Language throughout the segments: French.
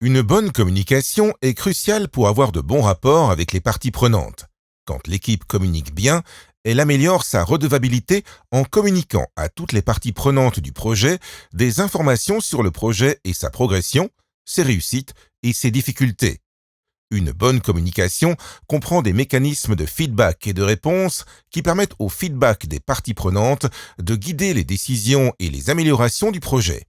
Une bonne communication est cruciale pour avoir de bons rapports avec les parties prenantes. Quand l'équipe communique bien, elle améliore sa redevabilité en communiquant à toutes les parties prenantes du projet des informations sur le projet et sa progression, ses réussites et ses difficultés. Une bonne communication comprend des mécanismes de feedback et de réponse qui permettent au feedback des parties prenantes de guider les décisions et les améliorations du projet.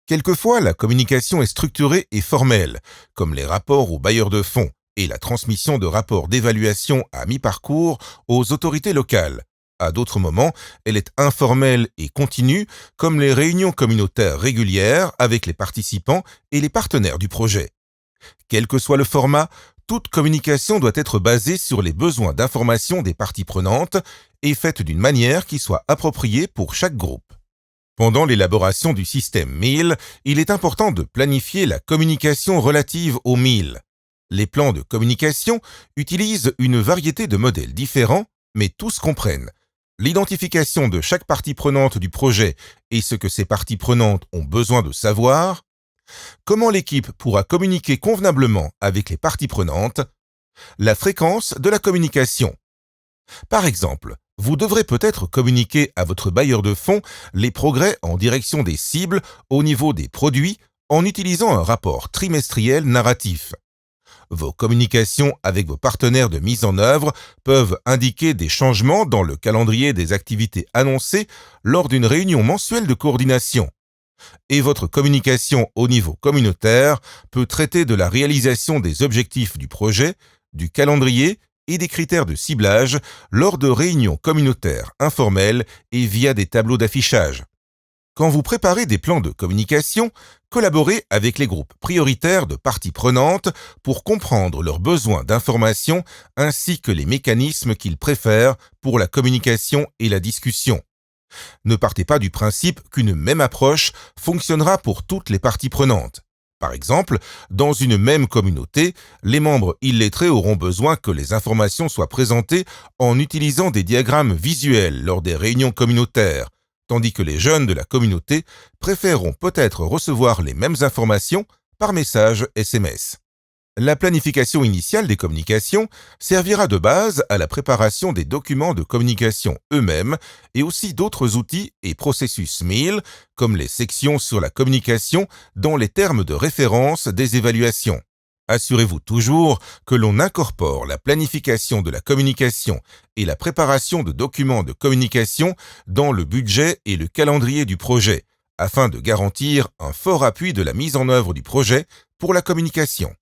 Quelquefois, la communication est structurée et formelle, comme les rapports aux bailleurs de fonds et la transmission de rapports d'évaluation à mi-parcours aux autorités locales. À d'autres moments, elle est informelle et continue, comme les réunions communautaires régulières avec les participants et les partenaires du projet. Quel que soit le format, toute communication doit être basée sur les besoins d'information des parties prenantes et faite d'une manière qui soit appropriée pour chaque groupe. Pendant l'élaboration du système MIL, il est important de planifier la communication relative au MIL. Les plans de communication utilisent une variété de modèles différents, mais tous comprennent l'identification de chaque partie prenante du projet et ce que ces parties prenantes ont besoin de savoir, comment l'équipe pourra communiquer convenablement avec les parties prenantes, la fréquence de la communication. Par exemple, vous devrez peut-être communiquer à votre bailleur de fonds les progrès en direction des cibles au niveau des produits en utilisant un rapport trimestriel narratif. Vos communications avec vos partenaires de mise en œuvre peuvent indiquer des changements dans le calendrier des activités annoncées lors d'une réunion mensuelle de coordination. Et votre communication au niveau communautaire peut traiter de la réalisation des objectifs du projet, du calendrier et des critères de ciblage lors de réunions communautaires informelles et via des tableaux d'affichage. Quand vous préparez des plans de communication, collaborez avec les groupes prioritaires de parties prenantes pour comprendre leurs besoins d'information ainsi que les mécanismes qu'ils préfèrent pour la communication et la discussion. Ne partez pas du principe qu'une même approche fonctionnera pour toutes les parties prenantes. Par exemple, dans une même communauté, les membres illettrés auront besoin que les informations soient présentées en utilisant des diagrammes visuels lors des réunions communautaires, tandis que les jeunes de la communauté préféreront peut-être recevoir les mêmes informations par message SMS. La planification initiale des communications servira de base à la préparation des documents de communication eux-mêmes et aussi d'autres outils et processus MIL, comme les sections sur la communication dans les termes de référence des évaluations. Assurez-vous toujours que l'on incorpore la planification de la communication et la préparation de documents de communication dans le budget et le calendrier du projet, afin de garantir un fort appui de la mise en œuvre du projet pour la communication.